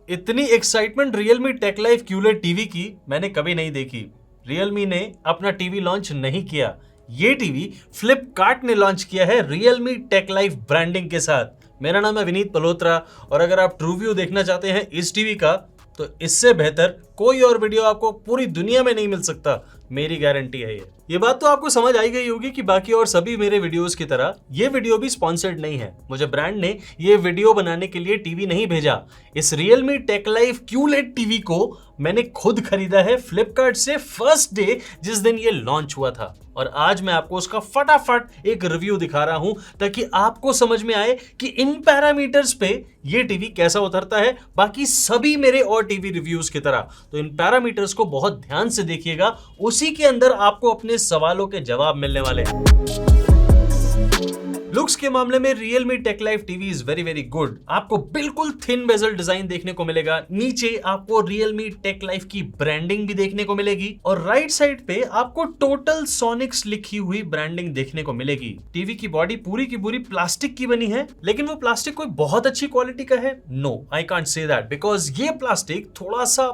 इतनी excitement Realme Tech Life QLED TV की मैंने कभी नहीं देखी। Realme ने अपना टीवी लॉन्च नहीं किया, ये टीवी फ्लिपकार्ट ने लॉन्च किया है Realme Tech Life ब्रांडिंग के साथ। मेरा नाम है विनीत मल्होत्रा और अगर आप ट्रू व्यू देखना चाहते हैं इस टीवी का तो इससे बेहतर कोई और वीडियो आपको पूरी दुनिया में नहीं मिल सकता, मेरी गारंटी है ये बात तो आपको समझ आई गई होगी कि बाकी और सभी मेरे वीडियोस की तरह ये वीडियो भी स्पॉन्सर्ड नहीं है। मुझे ब्रांड ने ये वीडियो बनाने के लिए टीवी नहीं भेजा। इस Realme Tech Life QLED TV को मैंने खुद खरीदा है फ्लिपकार्ट से फर्स्ट डे जिस दिन ये लॉन्च हुआ था, और आज मैं आपको उसका फटाफट एक रिव्यू दिखा रहा हूं ताकि आपको समझ में आए कि इन पैरामीटर्स पे ये टीवी कैसा उतरता है बाकी सभी मेरे और टीवी रिव्यूज की तरह। तो इन पैरामीटर्स को बहुत ध्यान से देखिएगा, उसी के अंदर आपको अपने सवालों के जवाब मिलने वाले हैं। लुक्स के मामले में Realme Tech Life TV is very good. आपको बिल्कुल थिन बेजल डिजाइन देखने को मिलेगा, नीचे आपको Realme Tech Life की ब्रांडिंग भी देखने को मिलेगी और राइट साइड पे आपको टोटल सोनिक्स लिखी हुई ब्रांडिंग देखने को मिलेगी। टीवी की बॉडी पूरी की पूरी प्लास्टिक की बनी है, लेकिन वो प्लास्टिक कोई बहुत अच्छी क्वालिटी का है? No, I can't say that, because ये प्लास्टिक थोड़ा सा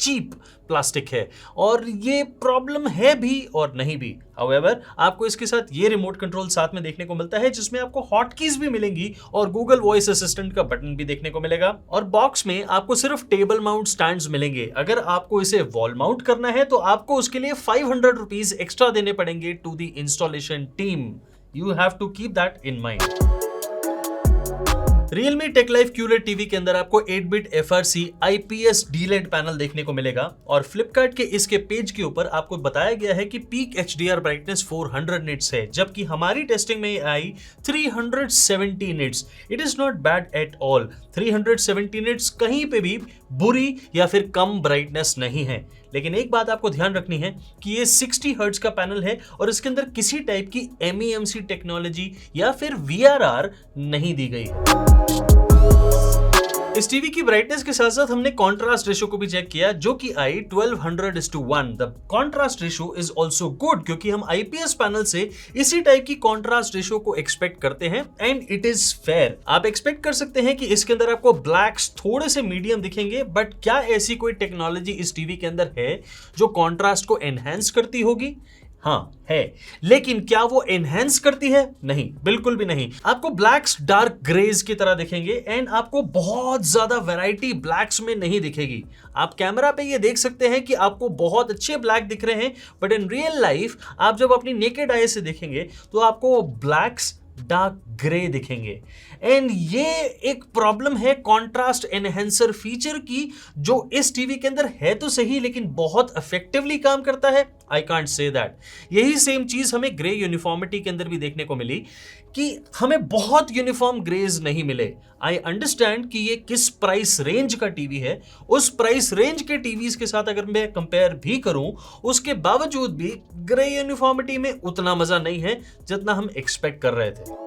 चीप प्लास्टिक है और ये प्रॉब्लम है भी और नहीं भी। However, आपको इसके साथ ये रिमोट कंट्रोल साथ में देखने को मिलता है जिसमें आपको हॉटकीज भी मिलेंगी और गूगल वॉइस असिस्टेंट का बटन भी देखने को मिलेगा। और बॉक्स में आपको सिर्फ टेबल माउंट स्टैंड्स मिलेंगे। अगर आपको इसे वॉल माउंट करना है तो आपको उसके लिए 500 रुपीज एक्स्ट्रा देने पड़ेंगे to the installation team. You have to keep that in mind. Realme Tech Life QLED TV के अंदर आपको 8-बिट FRC IPS DLED पैनल देखने को मिलेगा और फ्लिपकार्ट के इसके पेज के ऊपर आपको बताया गया है कि पीक HDR ब्राइटनेस 400 निट्स है, जबकि हमारी टेस्टिंग में आई 370 nits. It is not bad at all. 370 nits कहीं पे भी बुरी या फिर कम ब्राइटनेस नहीं है, लेकिन एक बात आपको ध्यान रखनी है कि ये 60 हर्ट्ज का पैनल है और इसके अंदर किसी टाइप की MEMC टेक्नोलॉजी या फिर VRR नहीं दी गई है। इस टीवी की ब्राइटनेस के साथ साथ हमने कॉन्ट्रास्ट रेशो को भी चेक किया जो कि आई 1200:1। The contrast ratio is also good क्योंकि हम IPS पैनल से इसी टाइप की कॉन्ट्रास्ट रेशो को एक्सपेक्ट करते हैं एंड इट इज फेयर। आप एक्सपेक्ट कर सकते हैं कि इसके अंदर आपको ब्लैक्स थोड़े से मीडियम दिखेंगे, बट क्या ऐसी कोई टेक्नोलॉजी इस टीवी के अंदर है जो कॉन्ट्रास्ट को एनहेंस करती होगी? हाँ है, लेकिन क्या वो एनहेंस करती है? नहीं, बिल्कुल भी नहीं। आपको ब्लैक्स डार्क ग्रेज की तरह दिखेंगे एंड आपको बहुत ज्यादा वैरायटी ब्लैक्स में नहीं दिखेगी। आप कैमरा पे ये देख सकते हैं कि आपको बहुत अच्छे ब्लैक दिख रहे हैं, बट इन रियल लाइफ आप जब अपनी नेकेड आई से देखेंगे तो आपको ब्लैक्स डार्क ग्रे दिखेंगे एंड ये एक प्रॉब्लम है कॉन्ट्रास्ट एनहेंसर फीचर की, जो इस टीवी के अंदर है तो सही लेकिन बहुत इफेक्टिवली काम करता है। आई कांट से दैट। यही सेम चीज हमें ग्रे यूनिफॉर्मिटी के अंदर भी देखने को मिली कि हमें बहुत यूनिफॉर्म ग्रेज नहीं मिले। आई अंडरस्टैंड कि ये किस प्राइस रेंज का टीवी है, उस प्राइस रेंज के टीवीज के साथ अगर मैं कंपेयर भी करूं उसके बावजूद भी ग्रे यूनिफॉर्मिटी में उतना मजा नहीं है जितना हम एक्सपेक्ट कर रहे थे।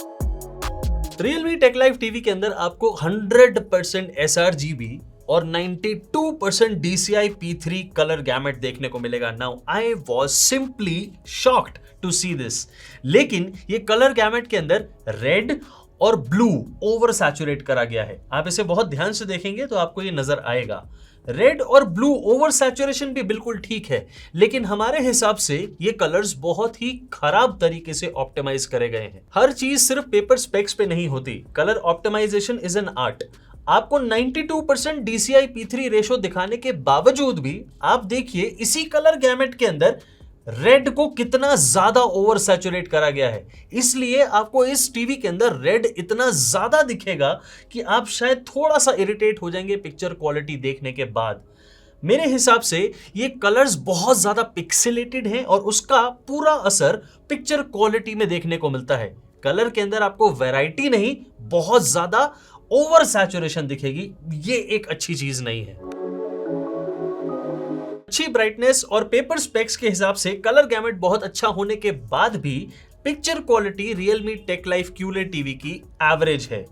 Realme Tech Life टीवी के अंदर आपको 100% sRGB और 92% DCI P3 कलर गैमेट देखने को मिलेगा। Now I was simply shocked to see this, लेकिन ये कलर गैमेट के अंदर रेड और ब्लू ओवर सैचुरेट करा गया है। आप इसे बहुत ध्यान से देखेंगे तो आपको ये नजर आएगा। रेड और ब्लू ओवर सैचुरेशन भी बिल्कुल ठीक है, लेकिन हमारे हिसाब से ये कलर्स बहुत ही खराब तरीके से ऑप्टिमाइज करे गए हैं। हर चीज सिर्फ पेपर स्पेक्स पे नहीं होती। Colour optimisation is an art. आपको 92% DCI P3 रेशो दिखाने के बावजूद भी आप देखिए इसी कलर गैमेट के अंदर रेड को कितना ज्यादा ओवर सैचुरेट करा गया है। इसलिए आपको इस टीवी के अंदर रेड इतना ज्यादा दिखेगा कि आप शायद थोड़ा सा इरिटेट हो जाएंगे पिक्चर क्वालिटी देखने के बाद। मेरे हिसाब से ये कलर्स बहुत ज्यादा पिक्सेलेटेड हैं और उसका पूरा असर पिक्चर क्वालिटी में देखने को मिलता है। कलर के अंदर आपको वैरायटी नहीं, बहुत ज्यादा ओवर सैचुरेशन दिखेगी। ये एक अच्छी चीज नहीं है। अच्छी ब्राइटनेस और पेपर स्पेक्स के हिसाब से कलर गैमेट बहुत अच्छा होने के बाद भी picture quality Realme Tech Life QLED TV की एवरेज है।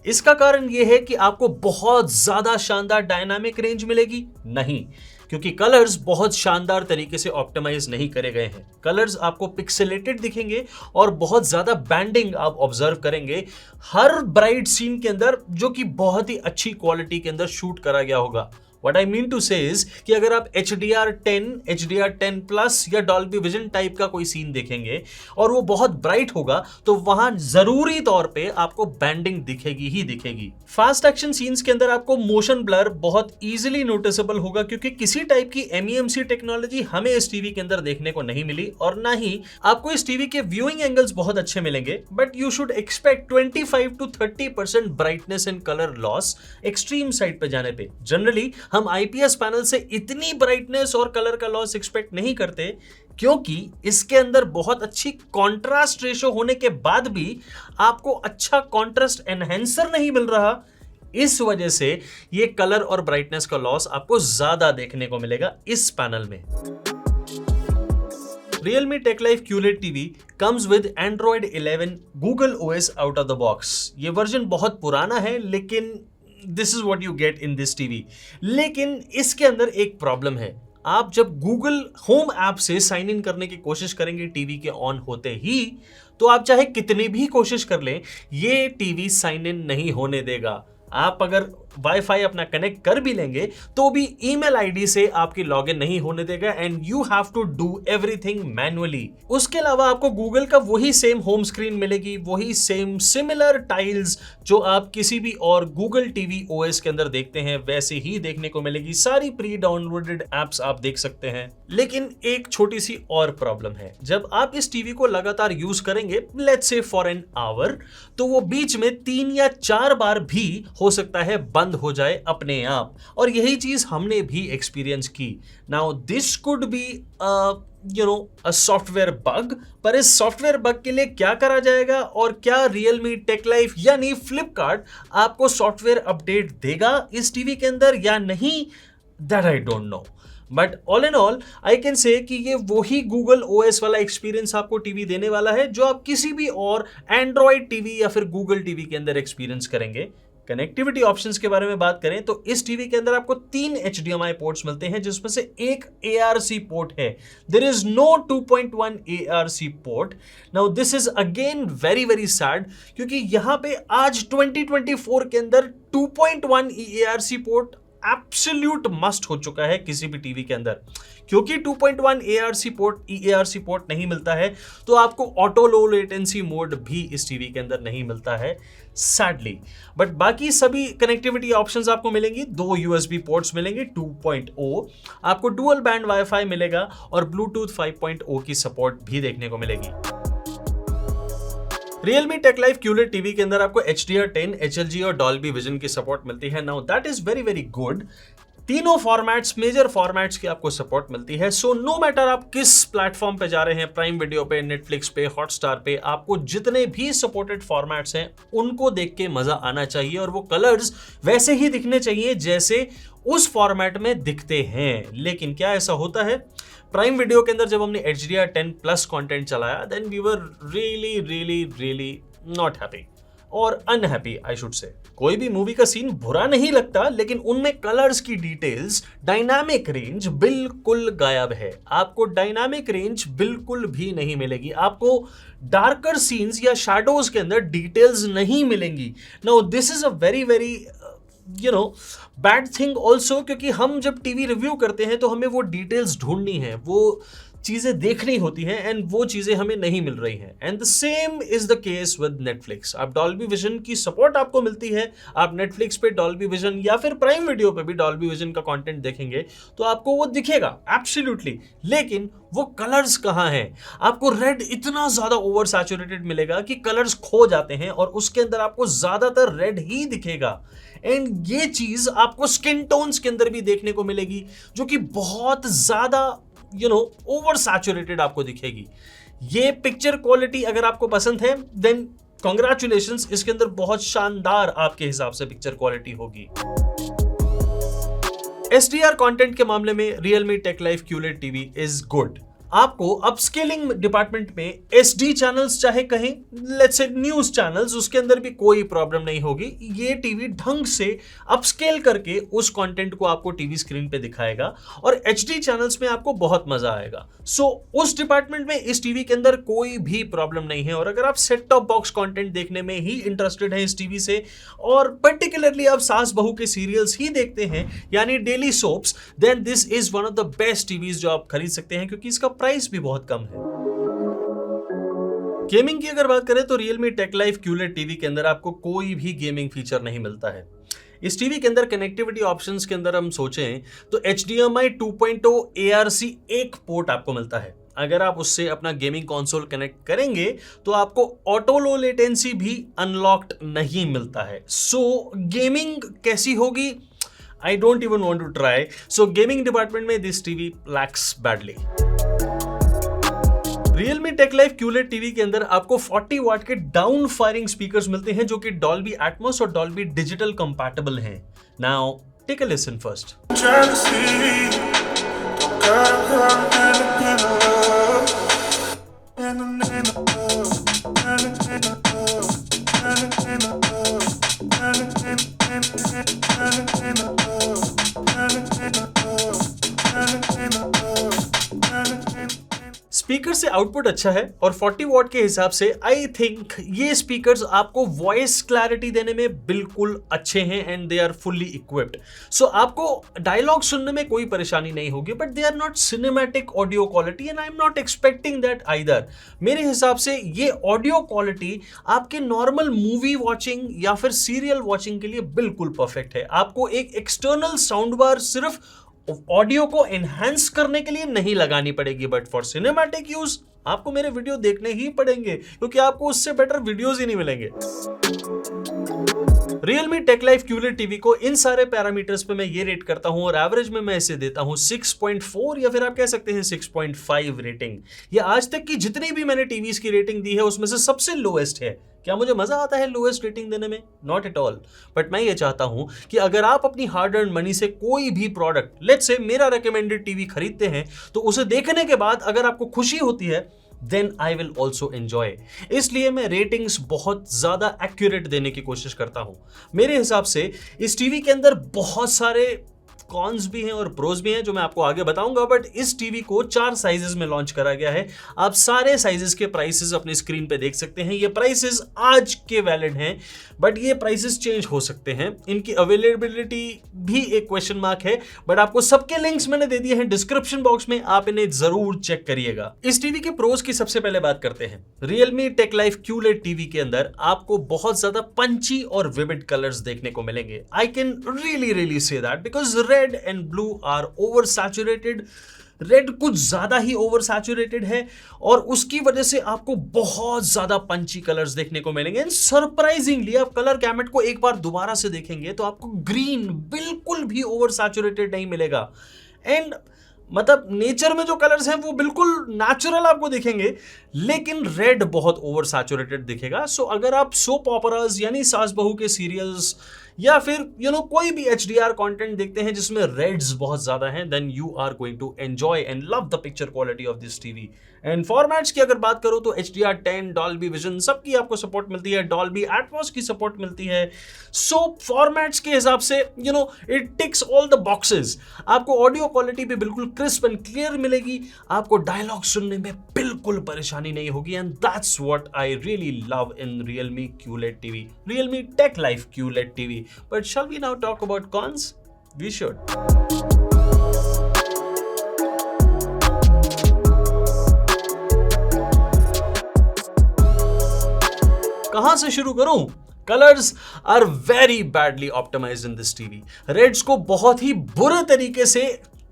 इसका कारण यह है कि आपको बहुत ज्यादा शानदार डायनामिक रेंज मिलेगी नहीं, क्योंकि कलर्स बहुत शानदार तरीके से ऑप्टिमाइज नहीं करे गए हैं। कलर्स आपको पिक्सेलेटेड दिखेंगे और बहुत ज्यादा बैंडिंग आप ऑब्जर्व करेंगे हर ब्राइट सीन के अंदर, जो कि बहुत ही अच्छी क्वालिटी के अंदर शूट करा गया होगा। What I mean to say is कि अगर आप HDR10, HDR10 प्लस या Dolby Vision टाइप का कोई सीन देखेंगे और वो बहुत ब्राइट होगा, तो वहां जरूरी तौर पे आपको बैंडिंग दिखेगी ही दिखेगी। फास्ट एक्शन सीन्स के अंदर आपको मोशन ब्लर बहुत इजीली नोटिसेबल होगा, क्योंकि किसी टाइप की MEMC टेक्नोलॉजी हमें इस टीवी के अंदर देखने को नहीं मिली, और ना ही आपको इस टीवी के व्यूइंग एंगल्स बहुत अच्छे मिलेंगे। But you should expect 25 to 30% brightness and colour loss extreme side पे जाने पे। जनरली हम IPS पैनल से इतनी ब्राइटनेस और कलर का लॉस एक्सपेक्ट नहीं करते, क्योंकि इसके अंदर बहुत अच्छी कॉन्ट्रास्ट रेशो होने के बाद भी आपको अच्छा कॉन्ट्रास्ट एनहेंसर नहीं मिल रहा। इस वजह से ये कलर और ब्राइटनेस का लॉस आपको ज्यादा देखने को मिलेगा इस पैनल में। Realme Tech Life QLED TV comes with Android 11 Google OS out of the box। ये वर्जन बहुत पुराना है, लेकिन this is what you get in this TV. लेकिन इसके अंदर एक प्रॉब्लम है। आप जब गूगल होम ऐप से साइन इन करने की कोशिश करेंगे टीवी के ऑन होते ही, तो आप चाहे कितनी भी कोशिश कर लें, ये टीवी साइन इन नहीं होने देगा। आप अगर वाईफाई अपना कनेक्ट कर भी लेंगे तो भी ईमेल आईडी से आपकी लॉगिन नहीं होने देगा, and you have to do everything manually. उसके अलावा आपको गूगल का वही सेम होम स्क्रीन मिलेगी, वही सेम सिमिलर टाइल्स जो आप किसी भी और गूगल टीवी ओएस के अंदर देखते हैं, वैसे ही देखने को मिलेगी। सारी प्री डाउनलोडेड एप्स आप देख सकते हैं। लेकिन एक छोटी सी और प्रॉब्लम है। जब आप इस टीवी को लगातार यूज करेंगे, let's say for an hour, तो वो बीच में 3 या 4 बार भी हो सकता है बंद हो जाए अपने आप, और यही चीज हमने भी एक्सपीरियंस की। Now this could be a software bug, पर इस सॉफ्टवेयर बग के लिए क्या करा जाएगा और क्या Realme Tech Life यानी फ्लिपकार्ट आपको सॉफ्टवेयर अपडेट देगा इस टीवी के अंदर या नहीं, that I don't no. But all in all I can say कि ये वही गूगल OS वाला एक्सपीरियंस आपको टीवी देने वाला है जो आप किसी भी और एंड्रॉइड टीवी या फिर गूगल टीवी के अंदर एक्सपीरियंस करेंगे। कनेक्टिविटी ऑप्शंस के बारे में बात करें तो इस टीवी के अंदर आपको 3 HDMI पोर्ट्स मिलते हैं, जिसमें से एक ARC पोर्ट है। There is no 2.1 ARC port. Now this is again very very sad, क्योंकि यहां पे आज 2024 के अंदर 2.1 ARC पोर्ट एब्सोल्यूट मस्ट हो चुका है किसी भी टीवी के अंदर। क्योंकि 2.1 EARC पोर्ट नहीं मिलता है, तो आपको ऑटो लो लेटेंसी मोड भी इस टीवी के अंदर नहीं मिलता है, सैडली। बट बाकी सभी कनेक्टिविटी ऑप्शंस आपको मिलेंगी। 2 USB पोर्ट्स मिलेंगे 2.0, आपको डुअल बैंड वाईफाई मिलेगा और ब्लूटूथ 5.0 की सपोर्ट भी देखने को मिलेगी। Realme Tech Life QLED TV के अंदर आपको HDR10, HLG और Dolby Vision की सपोर्ट मिलती है। Now that is very very good. तीनों फॉर्मेट्स, मेजर फॉर्मेट्स की आपको सपोर्ट मिलती है। सो नो मैटर आप किस प्लेटफॉर्म पे जा रहे हैं, प्राइम वीडियो पे, नेटफ्लिक्स पे, हॉटस्टार पे, आपको जितने भी सपोर्टेड फॉर्मेट्स हैं उनको देख के मजा आना चाहिए, और वो कलर्स वैसे ही दिखने चाहिए जैसे उस फॉर्मेट में दिखते हैं। लेकिन क्या ऐसा होता है? प्राइम वीडियो के अंदर जब हमने HDR10 प्लस कंटेंट चलाया, then we were really really really not happy और अनहैप्पी आई शुड से। कोई भी मूवी का सीन बुरा नहीं लगता, लेकिन उनमें कलर्स की डिटेल्स, डायनामिक रेंज बिल्कुल गायब है। आपको डायनामिक रेंज बिल्कुल भी नहीं मिलेगी, आपको डार्कर सीन्स या शैडोज के अंदर डिटेल्स नहीं मिलेंगी। Now this is a very very bad thing also, क्योंकि हम जब टीवी रिव्यू करते हैं तो हमें वो डिटेल्स ढूंढनी है, वो चीजें देखनी होती हैं, एंड वो चीजें हमें नहीं मिल रही हैं। And the same is the case with Netflix. आप डॉल्बी विजन की सपोर्ट आपको मिलती है, आप नेटफ्लिक्स पे डॉल्बी विजन या फिर प्राइम वीडियो पे भी डॉल्बी विजन का कंटेंट देखेंगे तो आपको वो दिखेगा एब्सोल्युटली, लेकिन वो कलर्स कहाँ हैं? आपको रेड इतना ज्यादा ओवर सैचुरेटेड मिलेगा कि कलर्स खो जाते हैं, और उसके अंदर आपको ज्यादातर रेड ही दिखेगा। एंड ये चीज आपको स्किन टोन्स के अंदर भी देखने को मिलेगी, जो कि बहुत ज्यादा ओवर सैचुरेटेड आपको दिखेगी। ये पिक्चर क्वालिटी अगर आपको पसंद है, देन कांग्रेचुलेशंस, इसके अंदर बहुत शानदार आपके हिसाब से पिक्चर क्वालिटी होगी। SDR कंटेंट के मामले में Realme Tech Life QLED TV is good. आपको अपस्केलिंग डिपार्टमेंट में एसडी चैनल्स चाहे कहें, लेट्स से न्यूज चैनल्स, उसके अंदर भी कोई प्रॉब्लम नहीं होगी। ये टीवी ढंग से अपस्केल करके उस कंटेंट को आपको टीवी स्क्रीन पे दिखाएगा और एचडी चैनल्स में आपको बहुत मजा आएगा। सो उस डिपार्टमेंट में इस टीवी के अंदर कोई भी प्रॉब्लम नहीं है। और अगर आप सेट टॉप बॉक्स कंटेंट देखने में ही इंटरेस्टेड हैं इस टीवी से, और पर्टिकुलरली आप सास बहू के सीरियल्स ही देखते हैं यानी daily soaps, then this is one of the best TVs जो आप खरीद सकते हैं, क्योंकि इसका प्राइस भी बहुत कम है। गेमिंग की अगर बात करें तो Realme Tech Life QLED TV के अंदर आपको कोई भी गेमिंग फीचर नहीं मिलता है। इस टीवी के अंदर कनेक्टिविटी ऑप्शंस के अंदर हम सोचें तो HDMI 2.0 ARC एक पोर्ट आपको मिलता है। अगर आप उससे अपना गेमिंग कंसोल कनेक्ट करेंगे तो आपको ऑटो लो लेटेंसी भी अनलॉक्ड नहीं मिलता है। सो गेमिंग कैसी होगी? I don't even want to try. So gaming department में this TV lacks badly. Realme Tech Life QLED TV के अंदर आपको 40 वाट के डाउन फायरिंग स्पीकर्स मिलते हैं जो कि Dolby Atmos और Dolby Digital कंपैटिबल हैं। Now take a listen first. Speaker से आउटपुट अच्छा है और 40 वॉट के हिसाब से आई थिंक ये स्पीकर्स आपको वॉइस क्लैरिटी देने में बिल्कुल अच्छे हैं and they are fully equipped. So आपको डायलॉग सुनने में कोई परेशानी नहीं होगी, but they are not cinematic audio quality and I am not expecting that either. मेरे हिसाब से ये ऑडियो क्वालिटी आपके नॉर्मल मूवी वॉचिंग या फिर सीरियल वॉचिंग के लिए बिल्कुल परफेक्ट है। आपको एक एक्सटर्नल साउंड बार सिर्फ ऑडियो को एनहांस करने के लिए नहीं लगानी पड़ेगी, बट फॉर सिनेमैटिक यूज आपको मेरे वीडियो देखने ही पड़ेंगे, क्योंकि आपको उससे बेटर वीडियोस ही नहीं मिलेंगे। Realme Tech Life QLED TV को इन सारे पैरामीटर्स पे मैं ये रेट करता हूं और एवरेज में मैं इसे देता हूं 6.4 या फिर आप कह सकते हैं 6.5 रेटिंग। ये आज तक की जितनी भी मैंने टीवीज की रेटिंग दी है उसमें से सबसे लोएस्ट है। क्या मुझे मजा आता है लोएस्ट रेटिंग देने में? Not at all. बट मैं ये चाहता हूं कि अगर आप अपनी हार्ड अर्न मनी से कोई भी प्रोडक्ट, लेट्स से मेरा रिकमेंडेड टीवी खरीदते हैं, तो उसे देखने के बाद अगर आपको खुशी होती है then I will also enjoy। इसलिए मैं रेटिंग्स बहुत ज्यादा एक्यूरेट देने की कोशिश करता हूं। मेरे हिसाब से इस टीवी के अंदर बहुत सारे कॉन्स भी हैं और प्रोज भी हैं जो मैं आपको आगे बताऊंगा, बट इस टीवी को 4 साइजेस में लॉन्च करा गया है। आप सारे साइजेस के प्राइसेस अपनी स्क्रीन पे देख सकते हैं। ये प्राइसेस आज के वैलिड हैं, बट ये प्राइसेस चेंज हो सकते हैं। इनकी अवेलेबिलिटी भी एक क्वेश्चन मार्क है, बट आपको सबके लिंक्स मैंने दे दिए हैं डिस्क्रिप्शन बॉक्स में, आप इन्हें जरूर चेक करिएगा। इस टीवी के प्रोज की सबसे पहले बात करते हैं। Realme Tech Life QLED TV के अंदर आपको बहुत ज्यादा पंची और विविड कलर्स देखने को मिलेंगे। I can really say that because red and blue are over saturated. Red कुछ ज्यादा ही ओवर सैचुरेटेड है और उसकी वजह से आपको बहुत ज्यादा पंची कलर्स देखने को मिलेंगे। एंड सरप्राइजिंगली आप कलर गैमेट को एक बार दोबारा से देखेंगे तो आपको ग्रीन बिल्कुल भी ओवर सैचुरेटेड नहीं मिलेगा। एंड मतलब नेचर में जो कलर्स हैं वो बिल्कुल नेचुरल आपको दिखेंगे, लेकिन रेड बहुत ओवर सैचुरेटेड दिखेगा। सो अगर आप सोप ऑपरास यानी सास बहू के सीरियल्स या फिर कोई भी HDR कंटेंट देखते हैं जिसमें रेड्स बहुत ज्यादा हैं, then you are going to enjoy and love the picture quality of this TV. And formats की अगर बात करो तो HDR10, Dolby Vision सबकी आपको सपोर्ट मिलती है, Dolby Atmos की सपोर्ट मिलती है। सो फॉर्मेट्स के हिसाब से it ticks all the boxes. आपको ऑडियो क्वालिटी भी बिल्कुल क्रिस्प एंड क्लियर मिलेगी, आपको डायलॉग सुनने में बिल्कुल परेशानी नहीं होगी, and that's what I really love in Realme QLED TV, Realme Tech Life QLED TV। But shall we now talk about cons? We should. कहां से शुरू करूं? Colours are very badly optimised in this TV. Reds को बहुत ही बुरे तरीके से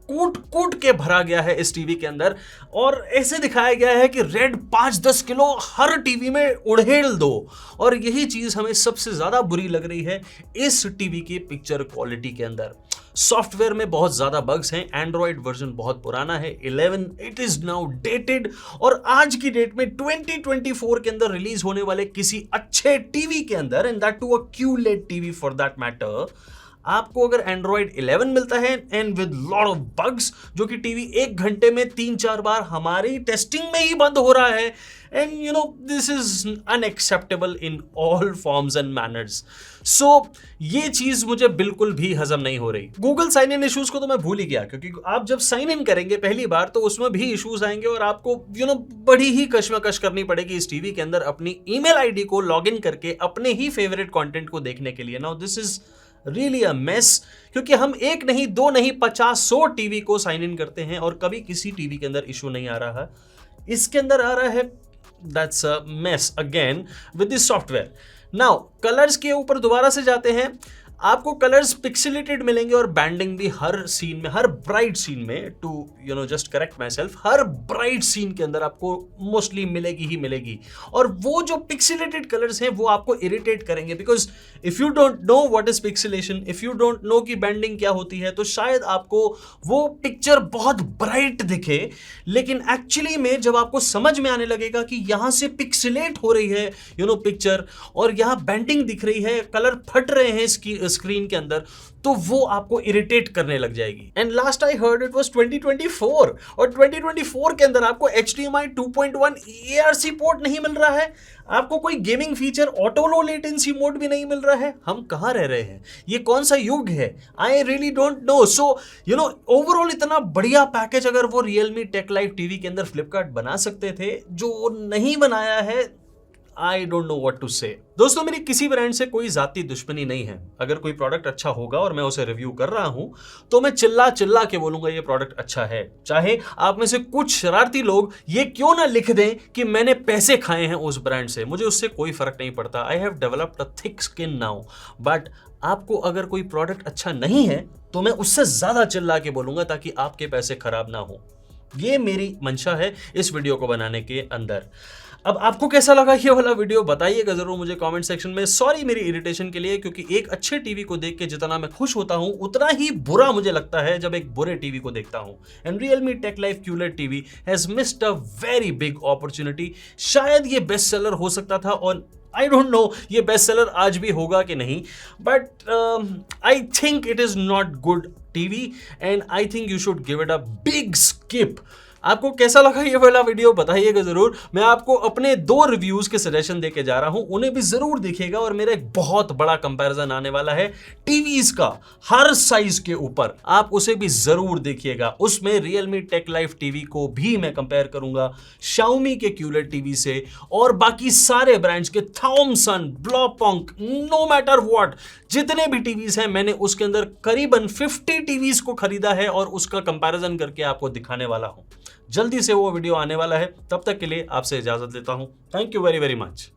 कूट के भरा गया है इस टीवी के अंदर और ऐसे दिखाया गया है कि रेड 5-10 किलो हर टीवी में उड़ेल दो। और यही चीज हमें सबसे ज्यादा बुरी लग रही है इस टीवी की पिक्चर क्वालिटी के अंदर। सॉफ्टवेयर में बहुत ज्यादा बग्स हैं, एंड्रॉइड वर्जन बहुत पुराना है 11, इट इज नाउ डेटेड। और आज की डेट में 2024 के अंदर रिलीज होने वाले किसी अच्छे टीवी के अंदर, and that too a QLED TV for that matter, आपको अगर Android 11 मिलता है and with lot of bugs, जो कि टीवी 1 घंटे में 3-4 बार हमारी टेस्टिंग में ही बंद हो रहा है, and you know this is unacceptable in all forms and manners. So ये चीज मुझे बिल्कुल भी हजम नहीं हो रही। गूगल साइन इन इश्यूज को तो मैं भूल ही गया, क्योंकि आप जब साइन इन करेंगे पहली बार तो उसमें भी इश्यूज आएंगे और आपको बड़ी ही कश्मकश करनी पड़ेगी इस टीवी के अंदर अपनी ईमेल आईडी को लॉगिन करके अपने ही फेवरेट कंटेंट को देखने के लिए। Now this is really a mess, क्योंकि हम एक नहीं, दो नहीं, 50-100 टीवी को साइन इन करते हैं और कभी किसी टीवी के अंदर इशू नहीं आ रहा है। इसके अंदर आ रहा है। That's a mess again with this software. Now colours के ऊपर दोबारा से जाते हैं। आपको कलर्स पिक्सेलेटेड मिलेंगे और बैंडिंग भी हर सीन में, हर ब्राइट सीन में, to just correct myself, हर ब्राइट सीन के अंदर आपको मोस्टली मिलेगी ही मिलेगी। और वो जो पिक्सेलेटेड कलर्स हैं वो आपको इरिटेट करेंगे, because if you don't know what is pixelation, if you don't know कि बैंडिंग क्या होती है, तो शायद आपको वो पिक्चर बहुत ब्राइट दिखे, लेकिन एक्चुअली में जब आपको समझ में आने लगेगा कि यहां से पिक्सेलेट हो रही है पिक्चर, और यहां बैंडिंग दिख रही है, कलर फट रहे हैं स्क्रीन के अंदर, तो वो आपको इरिटेट करने लग जाएगी। And last I heard it was 2024, और 2024 के अंदर आपको HDMI 2.1 ARC पोर्ट नहीं मिल रहा है, आपको कोई gaming feature auto low latency mode भी नहीं मिल रहा है। हम कहां रह रहे हैं? ये कौन सा युग है? I really don't know. So overall इतना बढ़िया पैकेज अगर वो Realme Tech Life टीवी के अंदर फ्लिपकार्ट बना सकते थे, जो नहीं बनाया है, I don't know what to say. दोस्तों, मेरी किसी ब्रांड से कोई जाती दुश्मनी नहीं है। अगर कोई प्रोडक्ट अच्छा होगा और मैं उसे रिव्यू कर रहा हूं, तो मैं चिल्ला चिल्ला के बोलूंगा ये प्रोडक्ट अच्छा है, चाहे आप में से कुछ शरारती लोग ये क्यों ना लिख दें कि मैंने पैसे खाए हैं उस ब्रांड से। मुझे उससे कोई फर्क नहीं पड़ता। I have developed a thick skin now. But आपको अगर कोई प्रोडक्ट अच्छा नहीं है तो मैं उससे ज्यादा चिल्ला के बोलूंगा, ताकि आपके पैसे खराब ना हो। ये मेरी मंशा है इस वीडियो को बनाने के अंदर। अब आपको कैसा लगा ये वाला वीडियो, बताइएगा जरूर मुझे कमेंट सेक्शन में। सॉरी मेरी इरिटेशन के लिए, क्योंकि एक अच्छे टीवी को देख के जितना मैं खुश होता हूं, उतना ही बुरा मुझे लगता है जब एक बुरे टीवी को देखता हूं। And Realme Tech Life QLED TV has missed a very big opportunity. शायद ये बेस्ट सेलर हो सकता था, और आई डोंट नो ये बेस्ट सेलर आज भी होगा कि नहीं, but I think it is not good TV, and I think you should give it a big skip. आपको कैसा लगा ये वाला वीडियो, बताइएगा जरूर। मैं आपको अपने 2 रिव्यूज के सजेशन देके जा रहा हूं, उन्हें भी जरूर देखिएगा। और मेरा एक बहुत बड़ा कंपैरिजन आने वाला है टीवीज का, हर साइज के ऊपर, आप उसे भी जरूर देखिएगा। उसमें Realme Tech Life टीवी को भी मैं कंपेयर करूंगा Xiaomi के QLED टीवी से, और बाकी सारे ब्रांड्स के Thomson, Blaupunkt, no matter what, जितने भी टीवीज हैं, मैंने उसके अंदर करीबन 50 टीवीज को खरीदा है और उसका कंपैरिजन करके आपको दिखाने वाला हूं। जल्दी से वो वीडियो आने वाला है। तब तक के लिए आपसे इजाजत लेता हूं। Thank you very very much.